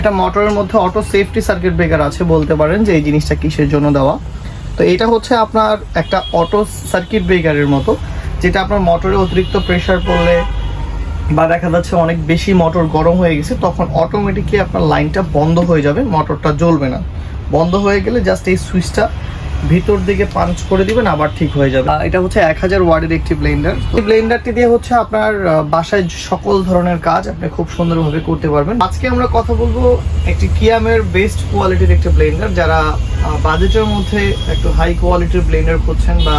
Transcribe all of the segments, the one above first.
এটা মোটরের মধ্যে অটো সেফটি সার্কিট ব্রেকার আছে, বলতে পারেন যে এই জিনিসটা কিসের জন্য দেওয়া। তো এটা হচ্ছে আপনার একটা অটো সার্কিট ব্রেকারের মতো, যেটা আপনার মোটরে অতিরিক্ত প্রেসার পড়লে বা দেখা যাচ্ছে অনেক বেশি মোটর গরম হয়ে গেছে, তখন অটোমেটিকলি আপনার লাইনটা বন্ধ হয়ে যাবে, মোটরটা জ্বলবে না। বন্ধ হয়ে গেলে জাস্ট এই সুইচটা ভিতর দিকে পাঞ্চ করে দিবেন, আবার ঠিক হয়ে যাবে। এটা হচ্ছে 1000 ওয়াটের একটি ব্লেন্ডার। এই ব্লেন্ডারটি দিয়ে হচ্ছে আপনার বাসায় সকল ধরনের কাজ আপনি খুব সুন্দরভাবে করতে পারবেন। আজকে আমরা কথা বলবো একটি কিয়ামের বেস্ট কোয়ালিটির একটি ব্লেন্ডার। যারা বাজেটের মধ্যে একটু হাই কোয়ালিটির ব্লেন্ডার খুঁজছেন বা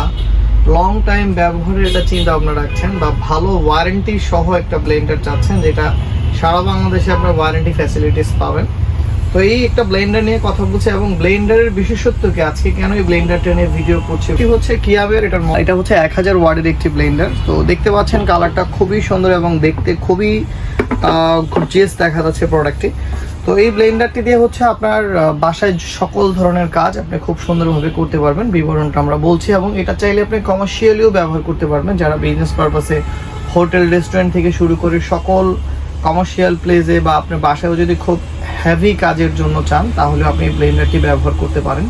লং টাইম ব্যবহারের এটা চিন্তা ভাবনা রাখছেন, বা ভালো ওয়ারেন্টি সহ একটা ব্লেন্ডার চাচ্ছেন যেটা সারা বাংলাদেশে আপনার ওয়ারেন্টি ফ্যাসিলিটিস পাবেন, তো এই একটা ব্লেন্ডার নিয়ে কথা বলছে। এবং ব্লেন্ডারের বিশেষত্ব কি, আজকে কেন এই ব্লেন্ডারটা নিয়ে ভিডিও করছে, কি হচ্ছে কিয়ামের এটা হচ্ছে 1000 ওয়াটের একটি ব্লেন্ডার। তো দেখতে পাচ্ছেন কালারটা খুবই সুন্দর এবং দেখতে খুবই গর্জিয়াস দেখা যাচ্ছে প্রোডাক্টটি। তো এই ব্লেন্ডারটি দিয়ে হচ্ছে আপনার বাসায় সকল ধরনের কাজ আপনি খুব সুন্দরভাবে করতে পারবেন, বিবরণটা আমরা বলছি। এবং এটা চাইলে আপনি কমার্শিয়ালিও ব্যবহার করতে পারবেন, যারা বিজনেস পারপাসে হোটেল রেস্টুরেন্ট থেকে শুরু করে সকল কমার্শিয়াল প্লেসে বা আপনার বাসায়ও যদি খুব হেভি কাজের জন্য চান, তাহলে আপনি এই ব্লেন্ডারটি ব্যবহার করতে পারেন।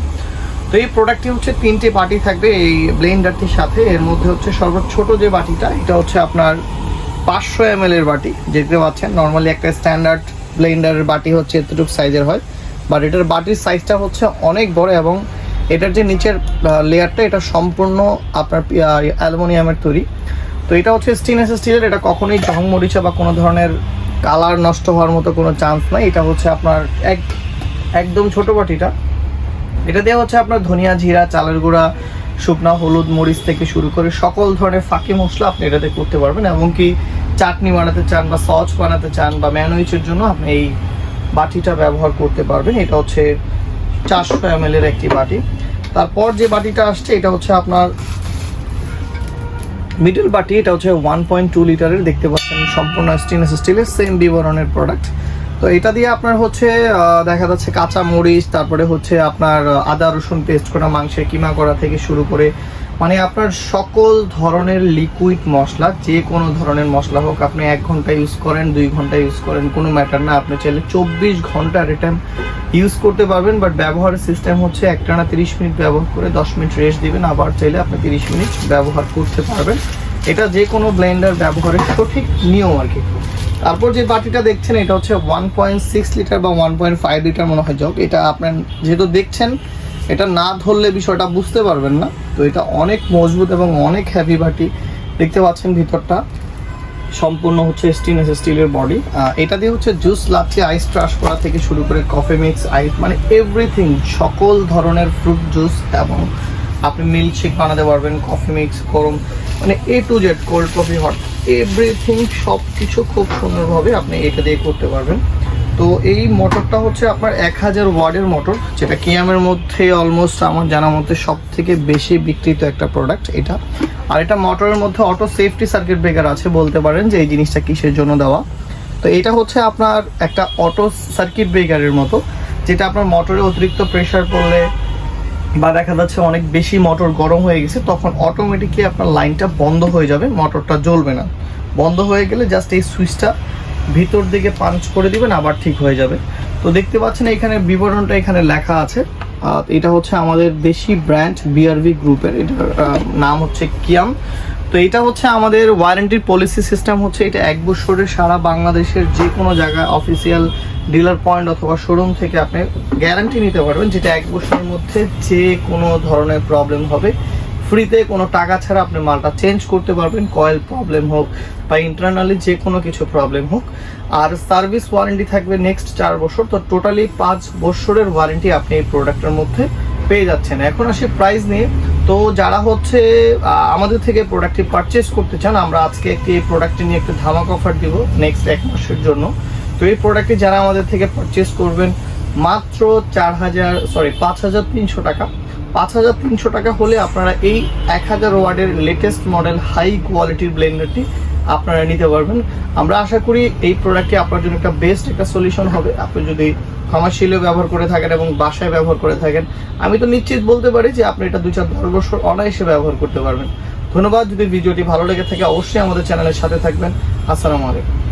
তো এই প্রোডাক্টটি হচ্ছে 3টে বাটি থাকবে এই ব্লেন্ডারটির সাথে। এর মধ্যে হচ্ছে সর্বোচ্চ ছোট যে বাটিটা, এটা হচ্ছে আপনার 500 ml এর বাটি, দেখতে পাচ্ছেন। নর্মালি একটা স্ট্যান্ডার্ড ব্লেন্ডারের বাটি হচ্ছে এতটুকু সাইজের হয়, বাট এটার বাটির সাইজটা হচ্ছে অনেক বড়। এবং এটার যে নিচের লেয়ারটা, এটা সম্পূর্ণ আপনার অ্যালুমিনিয়ামের তৈরি। তো এটা হচ্ছে স্টেনলেস স্টিলের, এটা কখনোই জং মরিচা বা কোনো ধরনের কালার নষ্ট হওয়ার মতো কোনো চান্স নাই। এটা হচ্ছে আপনার একদম ছোট বাটিটা, এটা দিয়ে হচ্ছে আপনার ধনিয়া, জিরা, চালের গুঁড়া, শুকনা হলুদ, মরিচ থেকে শুরু করে সকল ধরনের ফাঁকি মশলা আপনি এটাতে করতে পারবেন। এমনকি চাটনি বানাতে চান বা সস বানাতে চান বা ম্যানোইচের জন্য আপনি এই বাটিটা ব্যবহার করতে পারবেন। এটা হচ্ছে 400 ml এর একটি বাটি। তারপর যে বাটিটা আসছে, এটা হচ্ছে আপনার মিডল বাটি, এটা হচ্ছে 1.2 লিটারের, দেখতে পাচ্ছেন সম্পূর্ণ স্টেনলেস স্টিলের, সেম বিবরণের প্রোডাক্ট। তো এটা দিয়ে আপনার হচ্ছে দেখা যাচ্ছে কাঁচা মরিচ, তারপরে হচ্ছে আপনার আদা রসুন পেস্ট করা, মাংসের কিমা করা থেকে শুরু করে মানে আপনার সকল ধরনের লিকুইড মশলা, যে কোনো ধরনের মশলা হোক, আপনি 1 ঘন্টা ইউজ করেন, 2 ঘন্টা ইউজ করেন, কোনো ম্যাটার না। আপনি চাইলে 24 ঘন্টা এট এ টাইম ইউজ করতে পারবেন। বাট ব্যবহারের সিস্টেম হচ্ছে একটানা 30 মিনিট ব্যবহার করে 10 মিনিট রেস্ট দিবেন, আবার চাইলে আপনি 30 মিনিট ব্যবহার করতে পারবেন। এটা যে কোনো ব্লেন্ডার ব্যবহারের সঠিক নিয়ম আর কি। তারপর যে বাটিটা দেখছেন, এটা হচ্ছে 1.6 লিটার বা 1.5 লিটার মনে হয় জগ। এটা আপনার যেহেতু দেখছেন, এটা না ধরলে বিষয়টা বুঝতে পারবেন না। তো এটা অনেক মজবুত এবং অনেক হেভি বাটি, দেখতে পাচ্ছেন ভিতরটা সম্পূর্ণ হচ্ছে স্টেনলেস স্টিলের বডি। এটা দিয়ে হচ্ছে জুস, লাচ্ছি, আইস ক্রাশ করা থেকে শুরু করে কফি মিক্স, আইস, মানে এভরিথিং, সকল ধরনের ফ্রুট জুস, এবং আপনি মিল্কশেক বানাতে পারবেন, কফি মিক্স, গরম, মানে A to Z, cold coffee, hot, everything, সব কিছু খুব সুন্দরভাবে আপনি এটা দিয়ে করতে পারবেন। তো এই মোটরটা হচ্ছে আপনার 1000 ওয়াটের মোটর, যেটা কিয়ামের মধ্যে অলমোস্ট আমার জানা মতে সব থেকে বেশি বিক্রিত একটা প্রোডাক্ট এটা। আর এটা মোটরের মধ্যে অটো সেফটি সার্কিট ব্রেকার আছে, বলতে পারেন যে এই জিনিসটা কিসের জন্য দেওয়া। তো এটা হচ্ছে আপনার একটা অটো সার্কিট ব্রেকারের মতো, যেটা আপনার মোটরে অতিরিক্ত প্রেসার পড়লে বা দেখা যাচ্ছে অনেক বেশি মোটর গরম হয়ে গেছে, তখন অটোমেটিকলি আপনার লাইনটা বন্ধ হয়ে যাবে, মোটরটা জ্বলবে না। বন্ধ হয়ে গেলে জাস্ট এই সুইচটা ভিতর দিকে পাঞ্চ করে দিবেন, আবার ঠিক হয়ে যাবে। তো দেখতে পাচ্ছেন এখানে বিবরণটা এখানে লেখা আছে। এটা হচ্ছে আমাদের দেশি ব্র্যান্ড BRV গ্রুপের, এটার নাম হচ্ছে কিয়াম। তো এটা হচ্ছে আমাদের ওয়ারেন্টির পলিসি সিস্টেম হচ্ছে, এটা 1 বছরের সারা বাংলাদেশের যে কোনো জায়গায় অফিসিয়াল ডিলার পয়েন্ট অথবা শোরুম থেকে আপনি গ্যারান্টি নিতে পারবেন, যেটা 1 বছরের মধ্যে যে কোনো ধরনের প্রবলেম হবে ফ্রিতে, কোনো টাকা ছাড়া আপনি মালটা চেঞ্জ করতে পারবেন, কয়েল প্রবলেম হোক বা ইন্টারনালি যে কোনো কিছু প্রবলেম হোক। আর সার্ভিস ওয়ারেন্টি থাকবে নেক্সট 4 বছর। তো টোটালি 5 বছরের ওয়ারেন্টি আপনি এই প্রোডাক্টের মধ্যে পেয়ে যাচ্ছেন। এখন আসি প্রাইস নিয়ে। তো যারা হচ্ছে আমাদের থেকে প্রোডাক্টটি পারচেস করতে চান, আমরা আজকে একটি প্রোডাক্টটি নিয়ে একটু ধামাক অফার দিব নেক্সট 1 মাসের জন্য। তো এই প্রোডাক্টটি যারা আমাদের থেকে পারচেস করবেন মাত্র 5300 টাকা, 5300 টাকা হলে আপনারা এই 1000 ওয়াটের লেটেস্ট মডেল হাই কোয়ালিটির ব্লেন্ডারটি আপনারা নিতে পারবেন। আমরা আশা করি এই প্রোডাক্টটি আপনার জন্য একটা বেস্ট একটা সলিউশন হবে। আপনি যদি কমার্শিয়ালিও ব্যবহার করে থাকেন এবং বাসায় ব্যবহার করে থাকেন, আমি তো নিশ্চিত বলতে পারি যে আপনি এটা 2-4-10 বছর অনায়াসে ব্যবহার করতে পারবেন। ধন্যবাদ। যদি ভিডিওটি ভালো লেগে থাকে অবশ্যই আমাদের চ্যানেলের সাথে থাকবেন। আসসালামু আলাইকুম।